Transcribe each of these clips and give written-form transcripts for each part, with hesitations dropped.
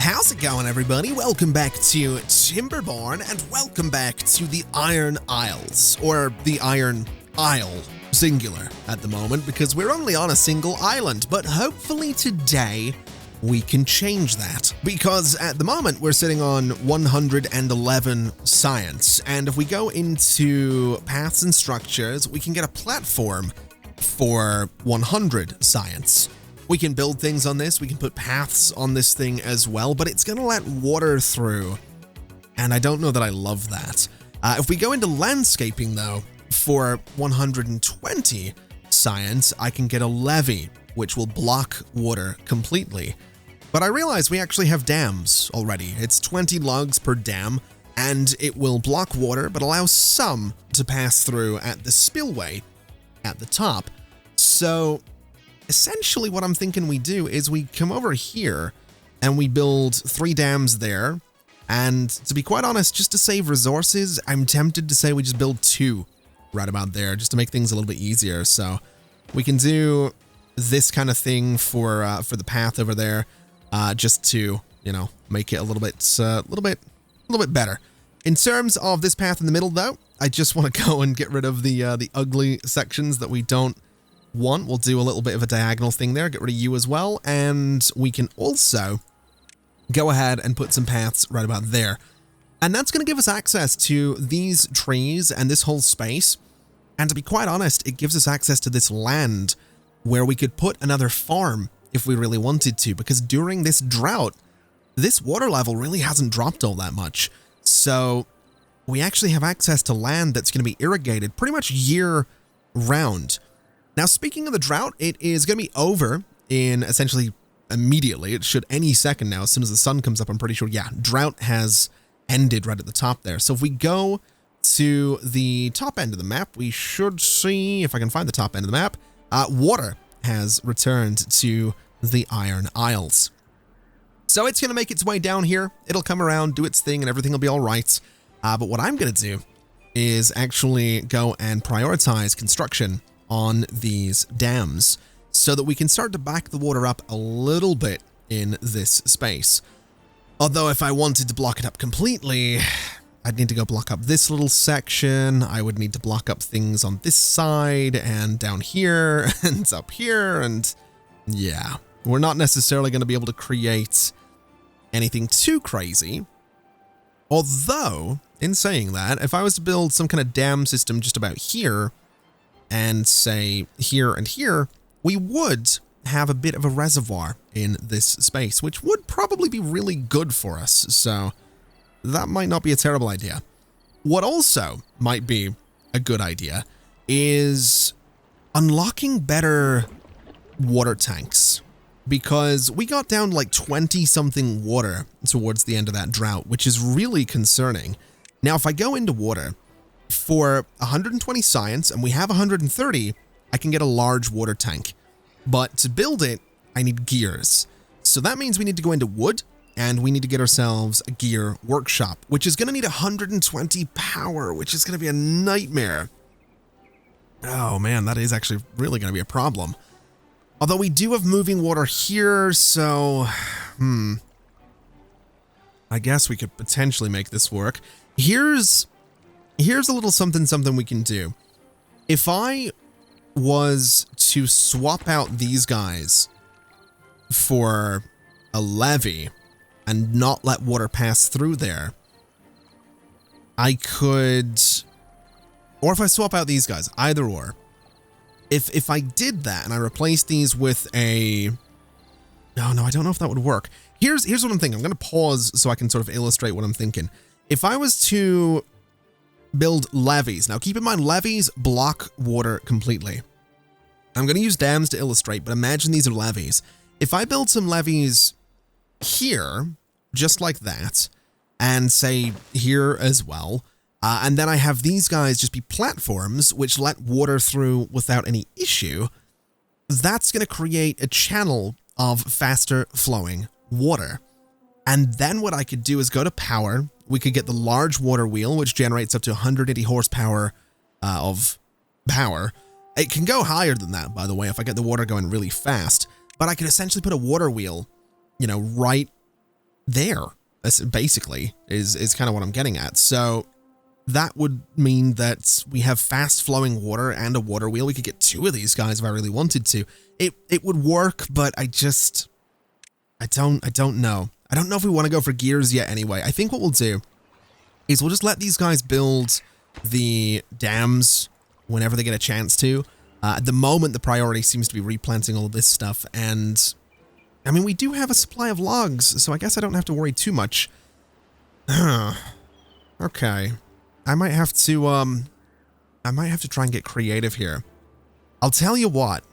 How's it going, everybody? Welcome back to Timberborn, and welcome back to the Iron Isles, or the Iron Isle, singular at the moment, because we're only on a single island, but hopefully today we can change that, because at the moment we're sitting on 111 science, and if we go into paths and structures, we can get a platform for 100 science. We can build things on this, we can put paths on this thing as well, but it's going to let water through, and I don't know that I love that. If we go into landscaping, though, for 120 science, I can get a levee, which will block water completely. But I realize we actually have dams already. It's 20 logs per dam, and it will block water, but allow some to pass through at the spillway at the top. So essentially what I'm thinking we do is we come over here and we build 3 dams there. And to be quite honest, just to save resources, I'm tempted to say we just build 2 right about there, just to make things a little bit easier. So we can do this kind of thing for the path over there, just to, you know, make it a little bit better. In terms of this path in the middle, though, I just want to go and get rid of the ugly sections that we don't want. We'll do a little bit of a diagonal thing there, get rid of you as well, and we can also go ahead and put some paths right about there. And that's going to give us access to these trees and this whole space. And to be quite honest, it gives us access to this land where we could put another farm if we really wanted to, because during this drought, this water level really hasn't dropped all that much. So we actually have access to land that's going to be irrigated pretty much year round. Now, speaking of the drought, it is going to be over in essentially immediately. It should any second now. As soon as the sun comes up, I'm pretty sure, yeah, drought has ended right at the top there. So if we go to the top end of the map, we should see, if I can find the top end of the map, water has returned to the Iron Isles. So it's going to make its way down here. It'll come around, do its thing, and everything will be all right. But what I'm going to do is actually go and prioritize construction on these dams so that we can start to back the water up a little bit in this space. Although if I wanted to block it up completely, I'd need to go block up this little section. I would need to block up things on this side and down here and up here. And yeah, we're not necessarily going to be able to create anything too crazy. Although, in saying that, if I was to build some kind of dam system just about here, and say here and here, we would have a bit of a reservoir in this space, which would probably be really good for us. So that might not be a terrible idea. What also might be a good idea is unlocking better water tanks, because we got down like 20 something water towards the end of that drought, which is really concerning. Now, if I go into water, for 120 science, and we have 130, I can get a large water tank. But to build it, I need gears. So that means we need to go into wood, and we need to get ourselves a gear workshop, which is going to need 120 power, which is going to be a nightmare. Oh man, that is actually really going to be a problem. Although we do have moving water here, so I guess we could potentially make this work. Here's a little something we can do. If I was to swap out these guys for a levee and not let water pass through there, I could, or if I swap out these guys, either or, if I did that and I replaced these with a, no, I don't know if that would work. Here's what I'm thinking. I'm going to pause so I can sort of illustrate what I'm thinking. If I was to build levees. Now, keep in mind, levees block water completely. I'm going to use dams to illustrate, but imagine these are levees. If I build some levees here, just like that, and say here as well, and then I have these guys just be platforms which let water through without any issue, that's going to create a channel of faster flowing water. And then what I could do is go to power. We could get the large water wheel, which generates up to 180 horsepower of power. It can go higher than that, by the way, if I get the water going really fast. But I could essentially put a water wheel, you know, right there. That's basically is kind of what I'm getting at. So that would mean that we have fast flowing water and a water wheel. We could get 2 of these guys if I really wanted to. It would work, but I don't know. I don't know if we want to go for gears yet anyway. I think what we'll do is we'll just let these guys build the dams whenever they get a chance to. At the moment, the priority seems to be replanting all of this stuff, and I mean, we do have a supply of logs, so I guess I don't have to worry too much. Okay. I might have to try and get creative here. I'll tell you what.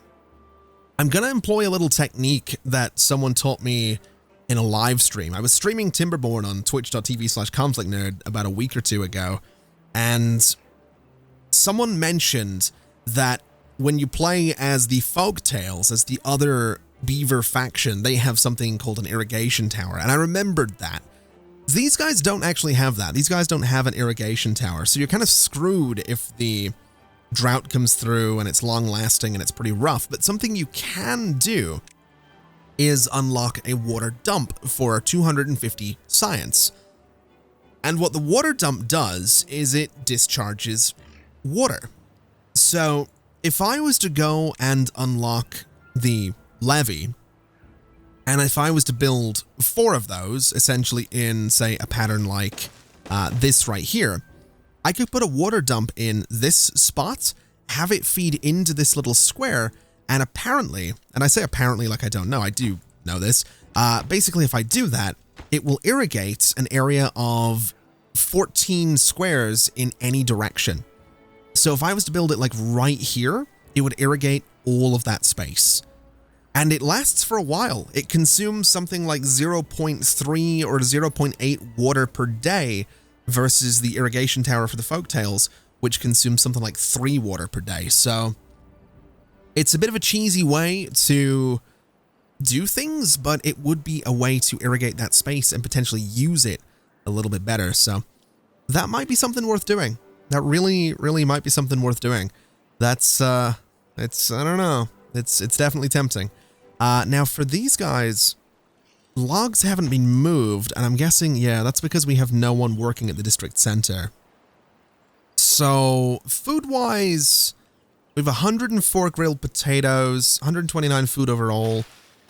I'm gonna employ a little technique that someone taught me in a live stream. I was streaming Timberborn on twitch.tv/ConflictNerd about a week or 2 ago, and someone mentioned that when you play as the Folktails, as the other Beaver faction, they have something called an irrigation tower, and I remembered that. These guys don't actually have that. These guys don't have an irrigation tower, so you're kind of screwed if the drought comes through and it's long-lasting and it's pretty rough. But something you can do is unlock a water dump for 250 science. And what the water dump does is it discharges water. So if I was to go and unlock the levee, and if I was to build 4 of those, essentially in, say, a pattern like this right here, I could put a water dump in this spot, have it feed into this little square, and apparently, and I say apparently like I don't know, I do know this, basically if I do that, it will irrigate an area of 14 squares in any direction. So if I was to build it like right here, it would irrigate all of that space. And it lasts for a while. It consumes something like 0.3 or 0.8 water per day versus the irrigation tower for the Folktails, which consumes something like 3 water per day. So it's a bit of a cheesy way to do things, but it would be a way to irrigate that space and potentially use it a little bit better. So that might be something worth doing. That really, really might be something worth doing. That's, I don't know. It's definitely tempting. Now for these guys, logs haven't been moved, and I'm guessing, yeah, that's because we have no one working at the district center. So food-wise, we have 104 grilled potatoes, 129 food overall.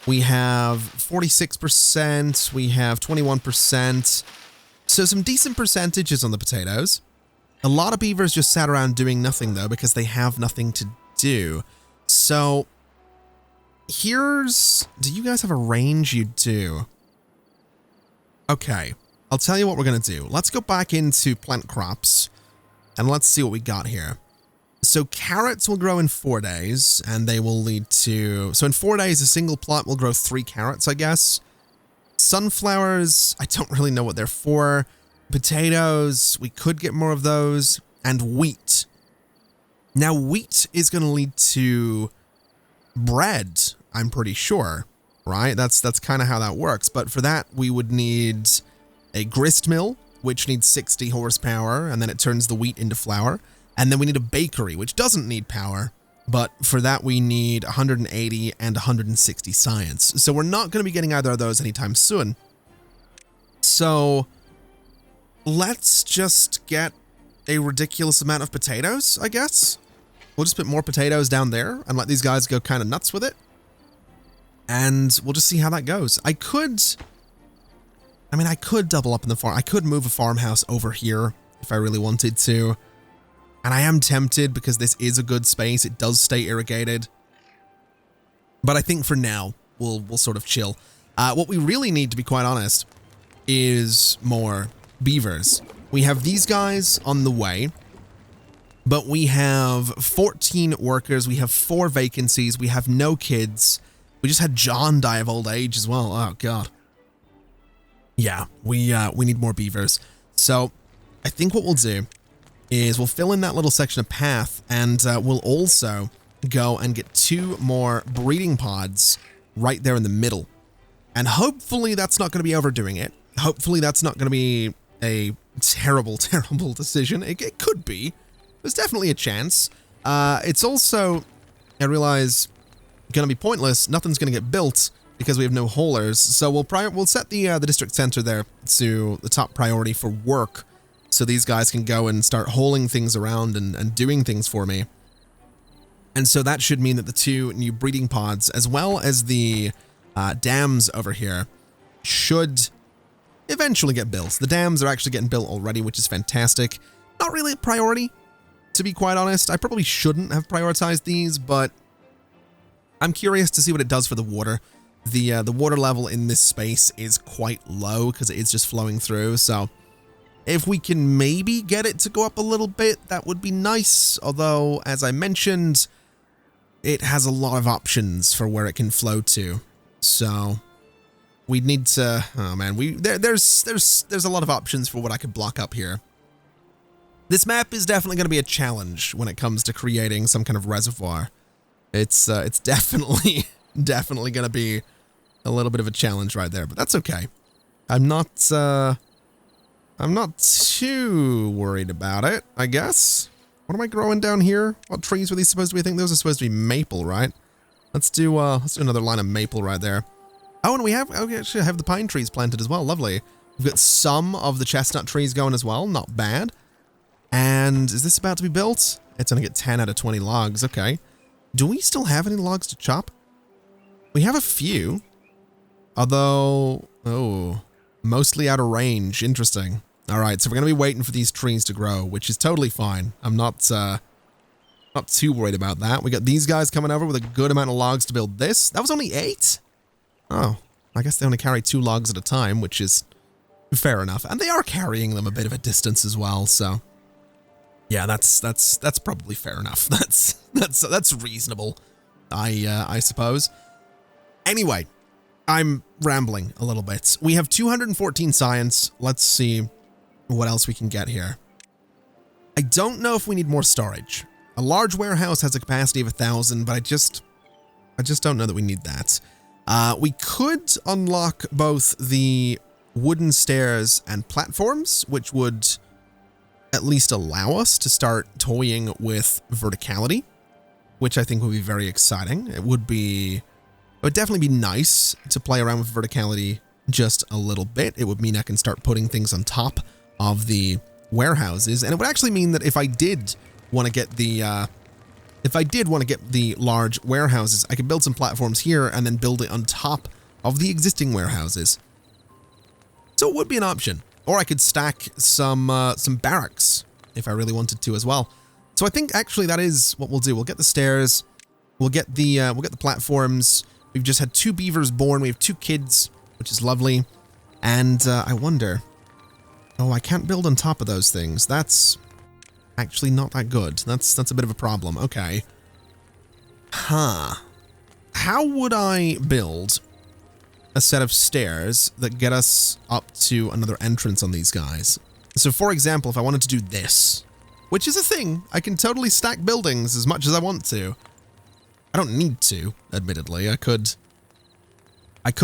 We have 46%, we have 21%. So some decent percentages on the potatoes. A lot of beavers just sat around doing nothing, though, because they have nothing to do. So here's... do you guys have a range you do? Okay, I'll tell you what we're going to do. Let's go back into plant crops, and let's see what we got here. So carrots will grow in 4 days, and they will lead to... so in 4 days, a single plot will grow 3 carrots, I guess. Sunflowers, I don't really know what they're for. Potatoes, we could get more of those. And wheat. Now, wheat is going to lead to bread, I'm pretty sure, right? That's kind of how that works. But for that, we would need a grist mill, which needs 60 horsepower, and then it turns the wheat into flour. And then we need a bakery, which doesn't need power, but for that we need 180 and 160 science. So we're not going to be getting either of those anytime soon. So let's just get a ridiculous amount of potatoes, I guess. We'll just put more potatoes down there and let these guys go kind of nuts with it. And we'll just see how that goes. I could double up in the farm. I could move a farmhouse over here if I really wanted to. And I am tempted because this is a good space. It does stay irrigated. But I think for now, we'll sort of chill. What we really need, to be quite honest, is more beavers. We have these guys on the way, but we have 14 workers. We have 4 vacancies. We have no kids. We just had John die of old age as well. Oh, God. Yeah, we need more beavers. So I think what we'll do is we'll fill in that little section of path, and we'll also go and get 2 more breeding pods right there in the middle. And hopefully that's not going to be overdoing it. Hopefully that's not going to be a terrible, terrible decision. It could be. There's definitely a chance. It's also, I realize, going to be pointless. Nothing's going to get built because we have no haulers. So we'll set the district center there to the top priority for work, so these guys can go and start hauling things around and doing things for me. And so that should mean that the 2 new breeding pods, as well as the dams over here, should eventually get built. The dams are actually getting built already, which is fantastic. Not really a priority, to be quite honest. I probably shouldn't have prioritized these, but I'm curious to see what it does for the water. The water level in this space is quite low because it is just flowing through. So if we can maybe get it to go up a little bit, that would be nice. Although, as I mentioned, it has a lot of options for where it can flow to. So we need to, oh man, there's a lot of options for what I could block up here. This map is definitely going to be a challenge when it comes to creating some kind of reservoir. It's definitely going to be a little bit of a challenge right there, but that's okay. I'm not too worried about it, I guess. What am I growing down here? What trees were these supposed to be? I think those are supposed to be maple, right? Let's do another line of maple right there. Oh, and we actually have the pine trees planted as well. Lovely. We've got some of the chestnut trees going as well. Not bad. And is this about to be built? It's going to get 10 out of 20 logs. Okay. Do we still have any logs to chop? We have a few. Although, oh, mostly out of range. Interesting. All right, so we're going to be waiting for these trees to grow, which is totally fine. I'm not too worried about that. We got these guys coming over with a good amount of logs to build this. That was only 8? Oh, I guess they only carry 2 logs at a time, which is fair enough. And they are carrying them a bit of a distance as well, so yeah, that's probably fair enough. That's reasonable, I suppose. Anyway, I'm rambling a little bit. We have 214 science. Let's see what else we can get here. I don't know if we need more storage. A large warehouse has a capacity of 1,000, but I just don't know that we need that. We could unlock both the wooden stairs and platforms, which would at least allow us to start toying with verticality, which I think would be very exciting. It would definitely be nice to play around with verticality just a little bit. It would mean I can start putting things on top of the warehouses, and it would actually mean that if I did want to get the large warehouses, I could build some platforms here and then build it on top of the existing warehouses. So it would be an option. Or I could stack some barracks if I really wanted to as well. So I think actually that is what we'll do. We'll get the stairs, we'll get the platforms. We've just had 2 beavers born. We have 2 kids, which is lovely. And I wonder, oh, I can't build on top of those things. That's actually not that good. That's a bit of a problem. Okay. Huh. How would I build a set of stairs that get us up to another entrance on these guys? So for example, if I wanted to do this, which is a thing, I can totally stack buildings as much as I want to. I don't need to, admittedly. I could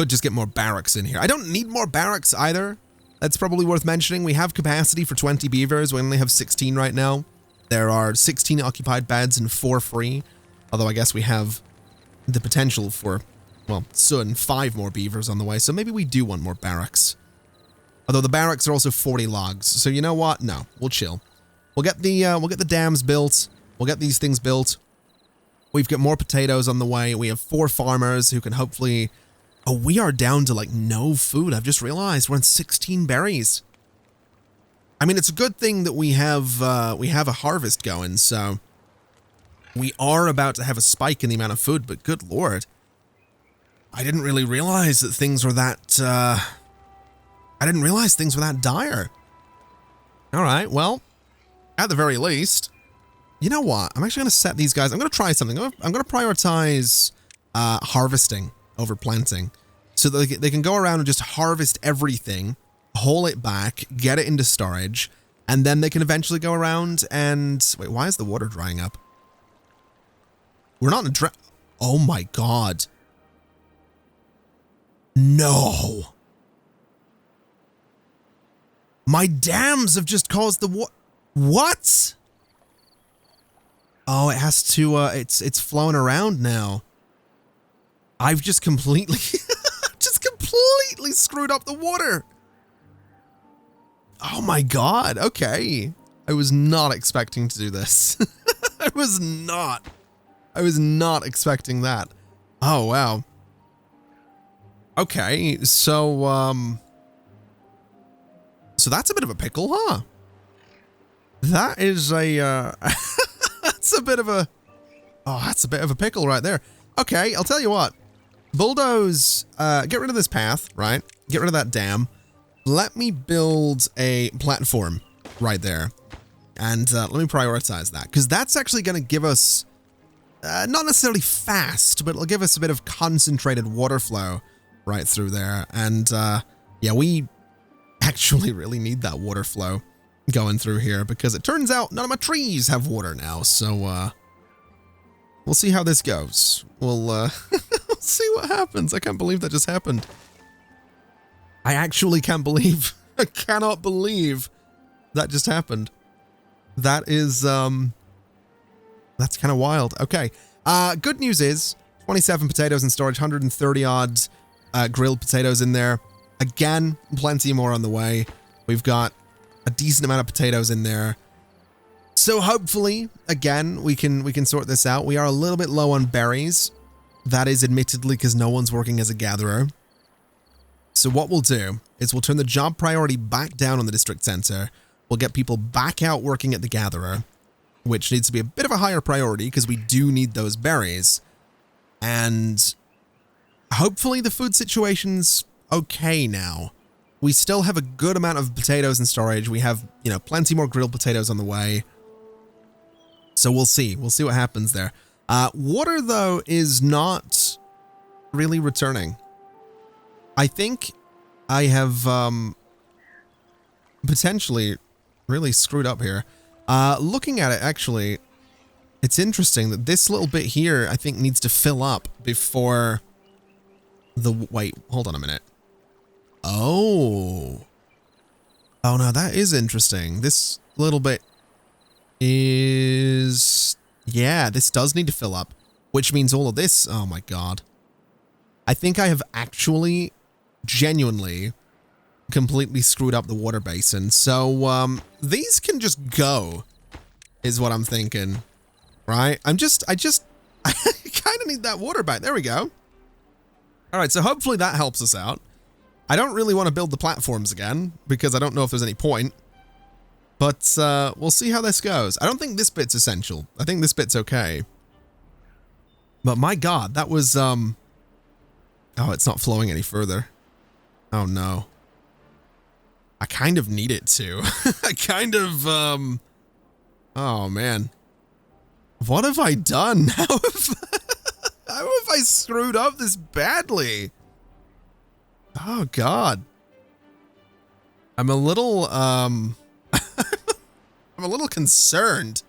just get more barracks in here. I don't need more barracks either. That's probably worth mentioning. We have capacity for 20 beavers. We only have 16 right now. There are 16 occupied beds and 4 free. Although I guess we have the potential for, well, soon 5 more beavers on the way. So maybe we do want more barracks. Although the barracks are also 40 logs. So you know what? No, we'll chill. We'll get the dams built. We'll get these things built. We've got more potatoes on the way. We have 4 farmers who can hopefully... Oh, we are down to like no food. I've just realized we're on 16 berries. I mean, it's a good thing that we have a harvest going, so we are about to have a spike in the amount of food, but good lord. I didn't really realize that things were that, I didn't realize things were that dire. All right, well, at the very least, you know what? I'm actually going to set these guys, I'm going to try something. I'm going to prioritize harvesting over planting, so that they can go around and just harvest everything, haul it back, get it into storage, and then they can eventually go around and... Wait, why is the water drying up? We're not in a drought. Oh my god. No. My dams have just caused the what? Oh, it has to, it's flowing around now. I've just completely, completely screwed up the water. Oh my God. Okay. I was not expecting to do this. I was not expecting that. Oh, wow. Okay. So that's a bit of a pickle, huh? That is a, that's a bit of a, oh, that's a bit of a pickle right there. Okay. I'll tell you what. Bulldoze, get rid of this path, right? Get rid of that dam. Let me build a platform right there. And let me prioritize that, because that's actually going to give us, not necessarily fast, but it'll give us a bit of concentrated water flow right through there. And yeah, we actually really need that water flow going through here, because it turns out none of my trees have water now. So we'll see how this goes. We'll see what happens. I can't believe that just happened. I actually can't believe, I cannot believe that just happened. That is, that's kind of wild. Okay. Good news is 27 potatoes in storage, 130 odd grilled potatoes in there. Again, plenty more on the way. We've got a decent amount of potatoes in there. So hopefully, again, we can sort this out. We are a little bit low on berries. That is admittedly because no one's working as a gatherer. So what we'll do is we'll turn the job priority back down on the district center. We'll get people back out working at the gatherer, which needs to be a bit of a higher priority because we do need those berries. And hopefully the food situation's okay now. We still have a good amount of potatoes in storage. We have, you know, plenty more grilled potatoes on the way. So we'll see. We'll see what happens there. Water, though, is not really returning. I think I have potentially really screwed up here. Looking at it, actually, it's interesting that this little bit here, I think, needs to fill up before the... Wait, hold on a minute. Oh. Oh, no, that is interesting. This little bit is... Yeah, this does need to fill up, which means all of this... Oh, my God. I think I have actually, genuinely, completely screwed up the water basin. So, these can just go, is what I'm thinking. Right? I kind of need that water back. There we go. All right, so hopefully that helps us out. I don't really want to build the platforms again, because I don't know if there's any point. But, we'll see how this goes. I don't think this bit's essential. I think this bit's okay. But my God, that was, Oh, it's not flowing any further. Oh, no. I kind of need it to. I kind of, Oh, man. What have I done? How have I screwed up this badly? Oh, God. I'm a little, I'm a little concerned,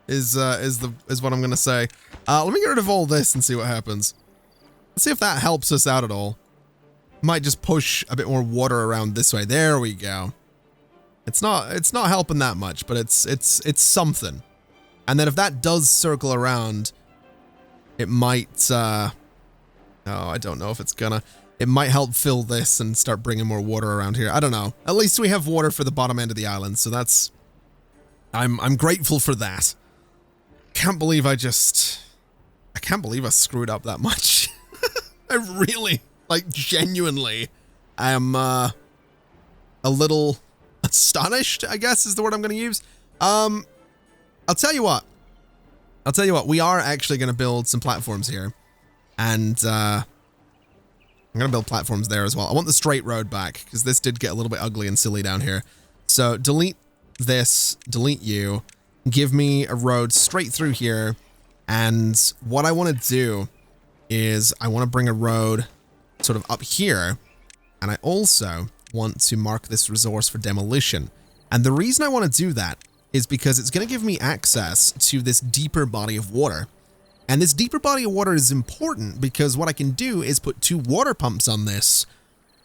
is what I'm gonna say. Let me get rid of all this and see what happens. Let's see if that helps us out at all. Might just push a bit more water around this way. There we go. It's not helping that much, but it's something. And then if that does circle around, it might, oh, I don't know if it's gonna, it might help fill this and start bringing more water around here. I don't know. At least we have water for the bottom end of the island, so that's, I'm grateful for that. Can't believe I can't believe I screwed up that much. I really, like, genuinely am, a little astonished, I guess is the word I'm going to use. I'll tell you what. We are actually going to build some platforms here. And, I'm going to build platforms there as well. I want the straight road back, because this did get a little bit ugly and silly down here. So, delete this, delete you, give me a road straight through here. And what I want to do is I want to bring a road sort of up here. And I also want to mark this resource for demolition. And the reason I want to do that is because it's going to give me access to this deeper body of water. And this deeper body of water is important because what I can do is put 2 water pumps on this,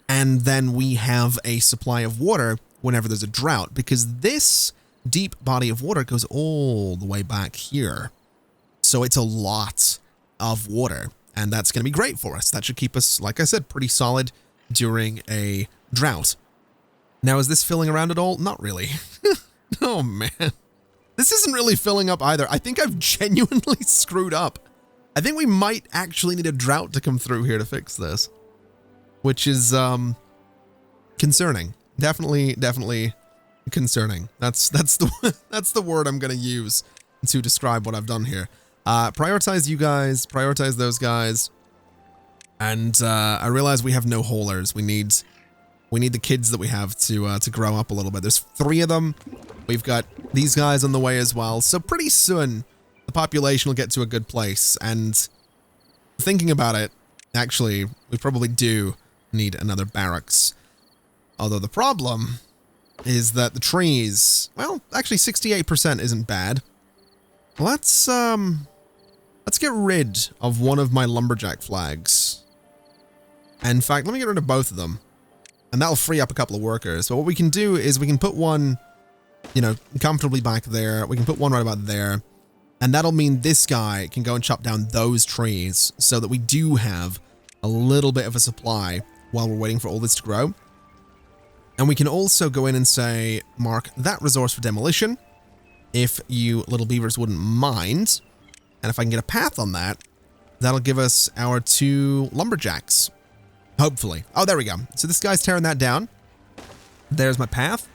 and then we have a supply of water whenever there's a drought, because this deep body of water goes all the way back here. So it's a lot of water, and that's going to be great for us. That should keep us, like I said, pretty solid during a drought. Now, is this filling around at all? Not really. Oh, man. This isn't really filling up either. I think I've genuinely screwed up. I think we might actually need a drought to come through here to fix this, which is concerning. Definitely concerning. That's the word I'm going to use to describe what I've done here. Prioritize you guys, prioritize those guys. And I realize we have no haulers. We need the kids that we have to grow up a little bit. There's 3 of them. We've got these guys on the way as well. So pretty soon, the population will get to a good place. And thinking about it, actually, we probably do need another barracks. Although the problem is that the trees, well, actually 68% isn't bad. Let's get rid of one of my lumberjack flags. In fact, let me get rid of both of them. And that'll free up a couple of workers. So what we can do is we can put one, you know, comfortably back there. We can put one right about there. And that'll mean this guy can go and chop down those trees so that we do have a little bit of a supply while we're waiting for all this to grow. And we can also go in and say, mark that resource for demolition, if you little beavers wouldn't mind. And if I can get a path on that, that'll give us our 2 lumberjacks. Hopefully. Oh, there we go. So this guy's tearing that down. There's my path.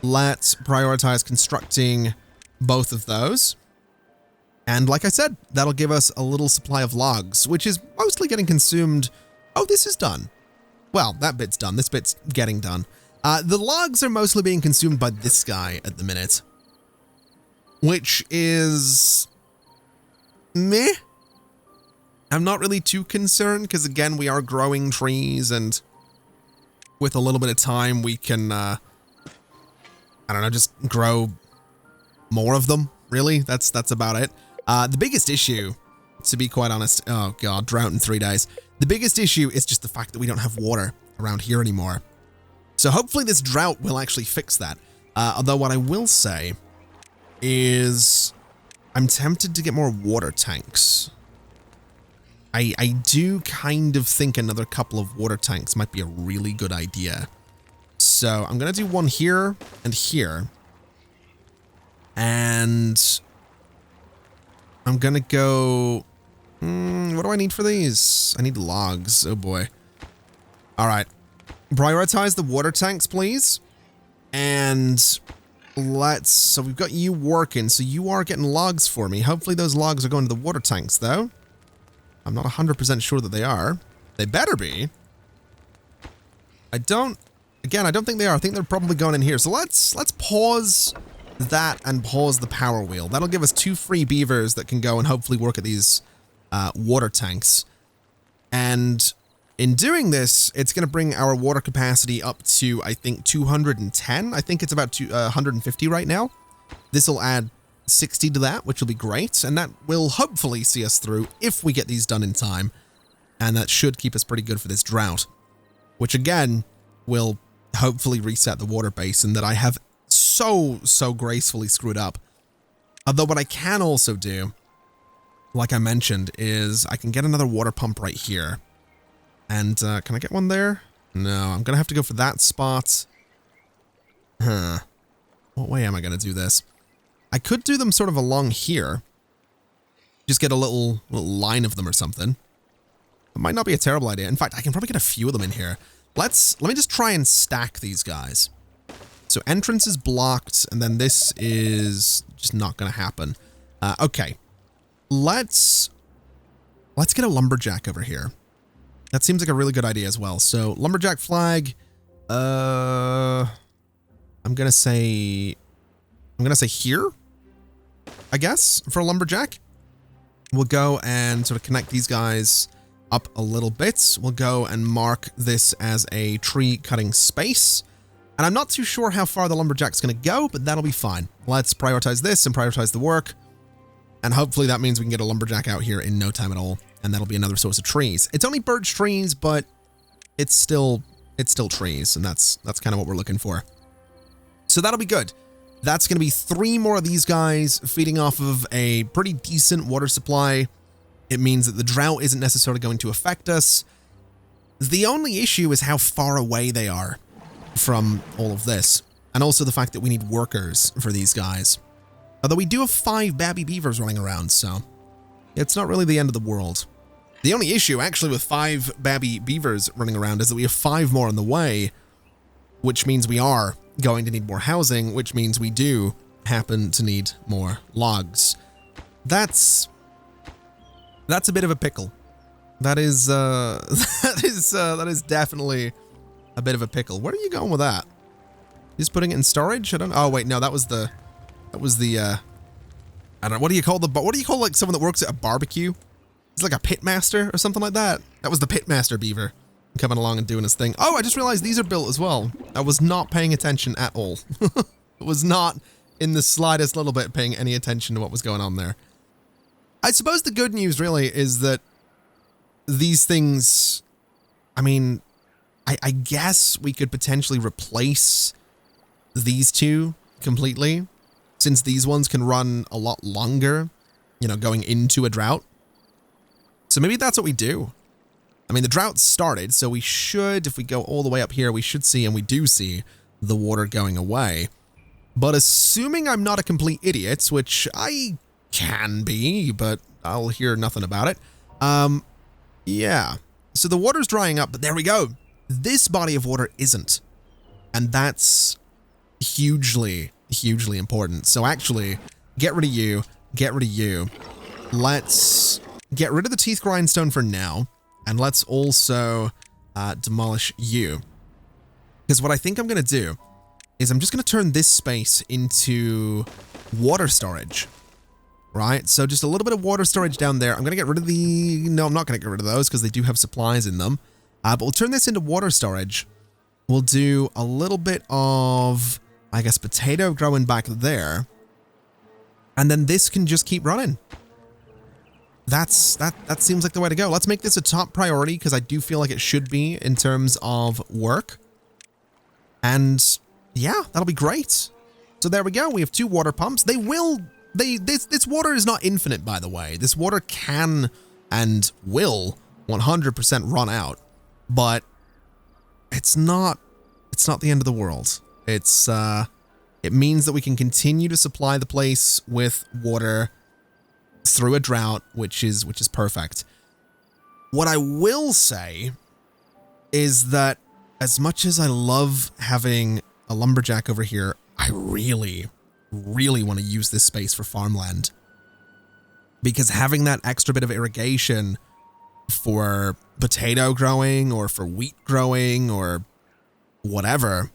Let's prioritize constructing both of those. And like I said, that'll give us a little supply of logs, which is mostly getting consumed. Oh, this is done. Well, that bit's done. This bit's getting done. The logs are mostly being consumed by this guy at the minute, which is meh. I'm not really too concerned because, again, we are growing trees, and with a little bit of time, we can, I don't know, just grow more of them, really. That's about it. The biggest issue, to be quite honest, oh god, drought in 3 days. The biggest issue is just the fact that we don't have water around here anymore. So hopefully this drought will actually fix that. Although what I will say is I'm tempted to get more water tanks. I do kind of think another couple of water tanks might be a really good idea. So I'm going to do one here and here. And I'm going to go... what do I need for these? I need logs. Oh boy. All right. Prioritize the water tanks, please. And so we've got you working. So you are getting logs for me. Hopefully those logs are going to the water tanks, though. I'm not 100% sure that they are. They better be. I don't think they are. I think they're probably going in here. So let's pause that and pause the power wheel. That'll give us 2 free beavers that can go and hopefully work at these water tanks. And in doing this, it's going to bring our water capacity up to, I think, 210. I think it's about 150 right now. This will add 60 to that, which will be great, and that will hopefully see us through if we get these done in time, and that should keep us pretty good for this drought, which again will hopefully reset the water basin that I have so gracefully screwed up. Although what I can also do, like I mentioned, is I can get another water pump right here, and can I get one there? No, I'm gonna have to go for that spot. What way am I gonna do this? I could do them sort of along here. Just get a little line of them or something. It might not be a terrible idea. In fact, I can probably get a few of them in here. Let me just try and stack these guys. So entrance is blocked, and then this is just not going to happen. Okay. Let's get a lumberjack over here. That seems like a really good idea as well. So lumberjack flag. I'm gonna say here, I guess, for a lumberjack. We'll go and sort of connect these guys up a little bit. We'll go and mark this as a tree cutting space. And I'm not too sure how far the lumberjack's going to go, but that'll be fine. Let's prioritize this and prioritize the work. And hopefully that means we can get a lumberjack out here in no time at all. And that'll be another source of trees. It's only birch trees, but it's still trees. And that's kind of what we're looking for. So that'll be good. That's going to be 3 more of these guys feeding off of a pretty decent water supply. It means that the drought isn't necessarily going to affect us. The only issue is how far away they are from all of this, and also the fact that we need workers for these guys. Although we do have 5 babby beavers running around, so it's not really the end of the world. The only issue, actually, with 5 babby beavers running around is that we have 5 more on the way, which means we are going to need more housing, which means we do happen to need more logs. That's a bit of a pickle. That is that is definitely a bit of a pickle. Where are you going with that? Just putting it in storage? I don't. Oh wait, no, that was the I don't know. What do you call like someone that works at a barbecue? It's like a pit master or something like that. That was the pit master beaver coming along and doing his thing. Oh, I just realized these are built as well. I was not paying attention at all. It was not in the slightest little bit paying any attention to what was going on there. I suppose the good news really is that these things, I mean, I guess we could potentially replace these two completely, since these ones can run a lot longer, you know, going into a drought. So maybe that's what we do. I mean, the drought started, so we should, if we go all the way up here, we should see, and we do see, the water going away. But assuming I'm not a complete idiot, which I can be, but I'll hear nothing about it. Yeah. So the water's drying up, but there we go. This body of water isn't. And that's hugely, hugely important. So actually, get rid of you, get rid of you. Let's get rid of the teeth grindstone for now, and let's also demolish you. Because what I think I'm going to do is I'm just going to turn this space into water storage. Right, so just a little bit of water storage down there. I'm going to get rid of the... No, I'm not going to get rid of those because they do have supplies in them. But we'll turn this into water storage. We'll do a little bit of, I guess, potato growing back there. And then this can just keep running. That seems like the way to go. Let's make this a top priority because I do feel like it should be in terms of work. And yeah, that'll be great. So there we go. We have 2 water pumps. They will... This water is not infinite, by the way. This water can and will 100% run out, but it's not the end of the world. It means that we can continue to supply the place with water through a drought, which is perfect. What I will say is that as much as I love having a lumberjack over here, I really want to use this space for farmland, because having that extra bit of irrigation for potato growing or for wheat growing or whatever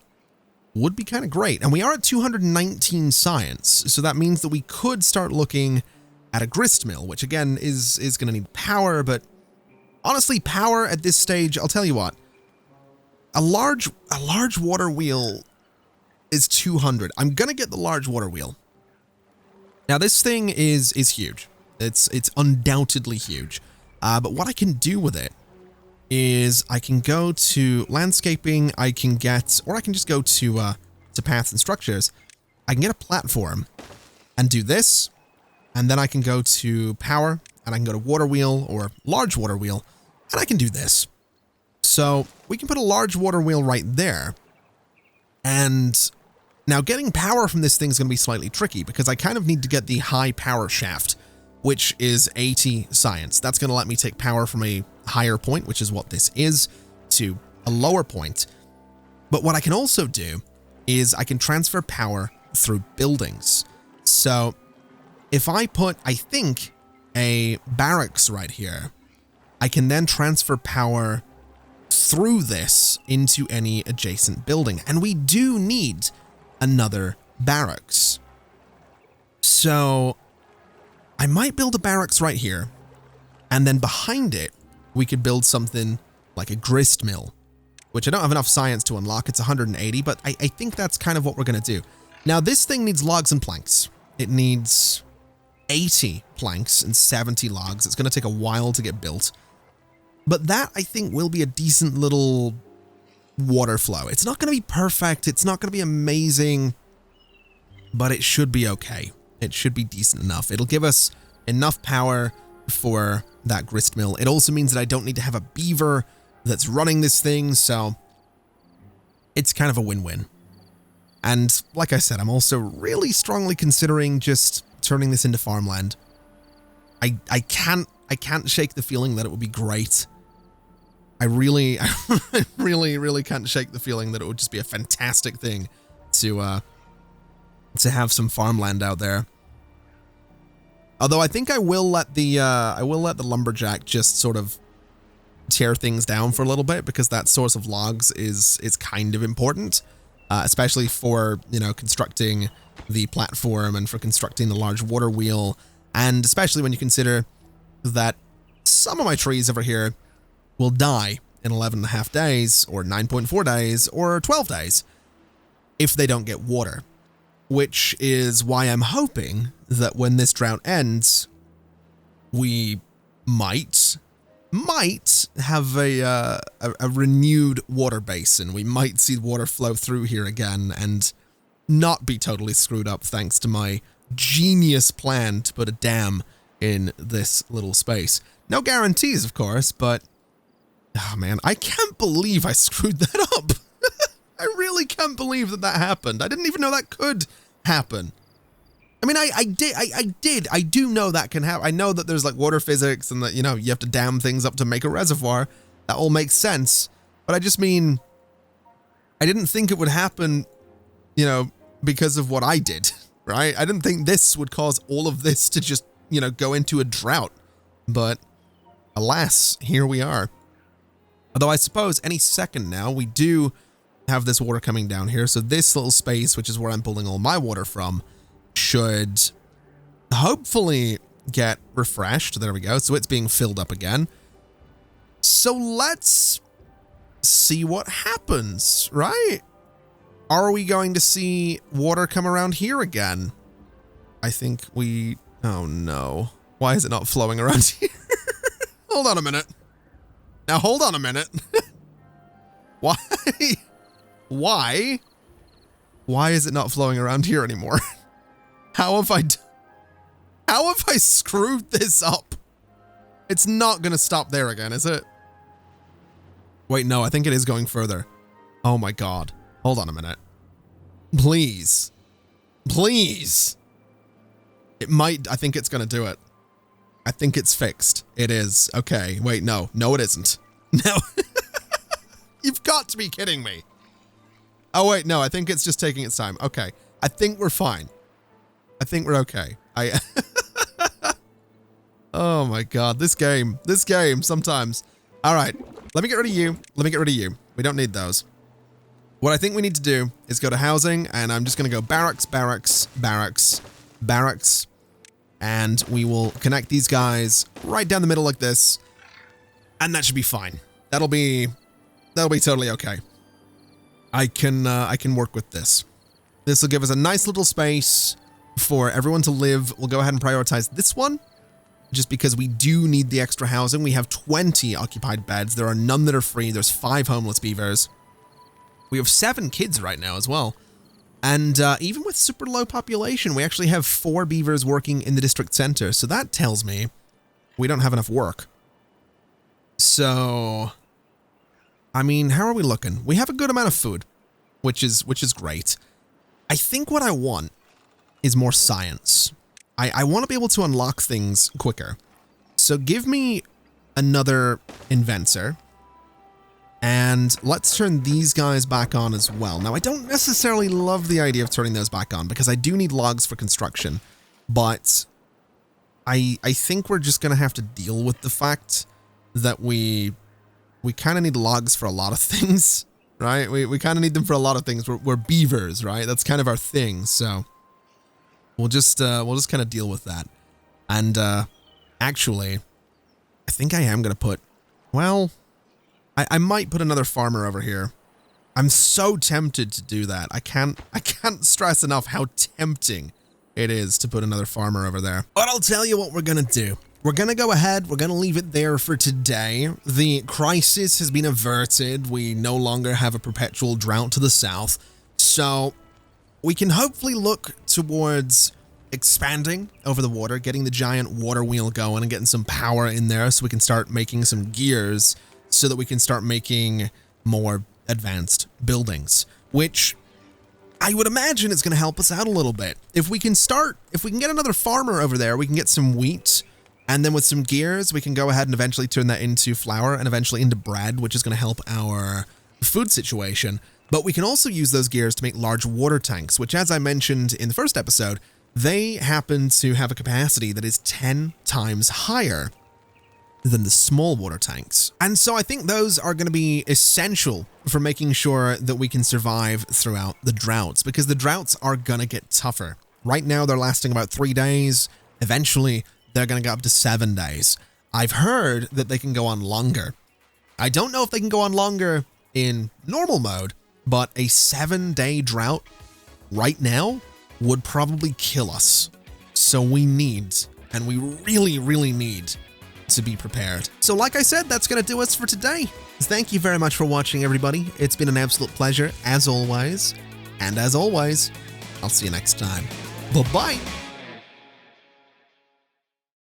would be kind of great. And we are at 219 science, so that means that we could start looking at a grist mill, which again is going to need power, but honestly, power at this stage, I'll tell you what, a large water wheel is 200. I'm gonna get the large water wheel. Now this thing is huge. It's undoubtedly huge. But what I can do with it is I can go to landscaping. I can get, or I can just go to paths and structures. I can get a platform and do this, and then I can go to power and I can go to water wheel or large water wheel, and I can do this. So we can put a large water wheel right there, and now getting power from this thing is going to be slightly tricky because I kind of need to get the high power shaft, which is 80 science. That's going to let me take power from a higher point, which is what this is, to a lower point. But what I can also do is I can transfer power through buildings. So if I put, I think, a barracks right here, I can then transfer power through this into any adjacent building. And we do need another barracks. So I might build a barracks right here, and then behind it, we could build something like a grist mill, which I don't have enough science to unlock. It's 180, but I think that's kind of what we're going to do. Now, this thing needs logs and planks. It needs 80 planks and 70 logs. It's going to take a while to get built, but that, I think, will be a decent little water flow. It's not going to be perfect. It's not going to be amazing, but it should be okay. It should be decent enough. It'll give us enough power for that grist mill. It also means that I don't need to have a beaver that's running this thing, so it's kind of a win-win. And like I said, I'm also really strongly considering just turning this into farmland. I can't shake the feeling that it would be great. I really can't shake the feeling that it would just be a fantastic thing to have some farmland out there. Although I think I will let the lumberjack just sort of tear things down for a little bit, because that source of logs is kind of important, especially for, you know, constructing the platform and for constructing the large water wheel, and especially when you consider that some of my trees over here will die in 11.5 days, or 9.4 days, or 12 days if they don't get water, which is why I'm hoping that when this drought ends, we might have a renewed water basin. We might see water flow through here again and not be totally screwed up thanks to my genius plan to put a dam in this little space. No guarantees, of course, but oh man, I can't believe I screwed that up. I really can't believe that happened. I didn't even know that could happen. I mean, I do know that can happen. I know that there's like water physics and that, you know, you have to dam things up to make a reservoir. That all makes sense. But I just mean, I didn't think it would happen, you know, because of what I did, right? I didn't think this would cause all of this to just, you know, go into a drought. But alas, here we are. Although I suppose any second now, we do have this water coming down here. So this little space, which is where I'm pulling all my water from, should hopefully get refreshed. There we go. So it's being filled up again. So let's see what happens, right? Are we going to see water come around here again? I think we... Oh no. Why is it not flowing around here? Hold on a minute. Now hold on a minute. Why? Why? Why is it not flowing around here anymore? How have I screwed this up? It's not gonna stop there again, is it? Wait, no, I think it is going further. Oh my god. Hold on a minute. Please. Please. It might, I think it's gonna do it. I think it's fixed. It is. Okay, wait, no. No, it isn't. No. You've got to be kidding me. Oh wait, no, I think it's just taking its time. Okay. I think we're fine. I think we're okay. Oh my god, this game sometimes. All right, let me get rid of you. Let me get rid of you. We don't need those. What I think we need to do is go to housing, and I'm just going to go barracks, barracks, barracks, barracks, and we will connect these guys right down the middle like this, and that should be fine. That'll be totally okay. I can work with this. This will give us a nice little space for everyone to live. We'll go ahead and prioritize this one, just because we do need the extra housing. We have 20 occupied beds. There are none that are free. There's 5 homeless beavers. We have 7 kids right now as well. And even with super low population, we actually have 4 beavers working in the district center. So that tells me we don't have enough work. So, I mean, how are we looking? We have a good amount of food, which is great. I think what I want is more science. I want to be able to unlock things quicker. So give me another inventor. And let's turn these guys back on as well. Now, I don't necessarily love the idea of turning those back on because I do need logs for construction. But I think we're just going to have to deal with the fact that we kind of need logs for a lot of things, right? We kind of need them for a lot of things. We're beavers, right? That's kind of our thing. So we'll just kind of deal with that. And actually, I think I am going to put, well, I might put another farmer over here. I'm so tempted to do that. I can't stress enough how tempting it is to put another farmer over there. But I'll tell you what we're going to do. We're going to go ahead. We're going to leave it there for today. The crisis has been averted. We no longer have a perpetual drought to the south. So we can hopefully look towards expanding over the water, getting the giant water wheel going and getting some power in there so we can start making some gears so that we can start making more advanced buildings, which I would imagine is going to help us out a little bit. If we can get another farmer over there, we can get some wheat, and then with some gears, we can go ahead and eventually turn that into flour and eventually into bread, which is going to help our food situation. But we can also use those gears to make large water tanks, which, as I mentioned in the first episode, they happen to have a capacity that is 10 times higher than the small water tanks. And so I think those are going to be essential for making sure that we can survive throughout the droughts, because the droughts are going to get tougher. Right now, they're lasting about 3 days. Eventually, they're going to go up to 7 days. I've heard that they can go on longer. I don't know if they can go on longer in normal mode, but a 7-day drought right now would probably kill us. So we really, really need to be prepared. So like I said, that's going to do us for today. Thank you very much for watching, everybody. It's been an absolute pleasure, as always. And as always, I'll see you next time. Bye-bye.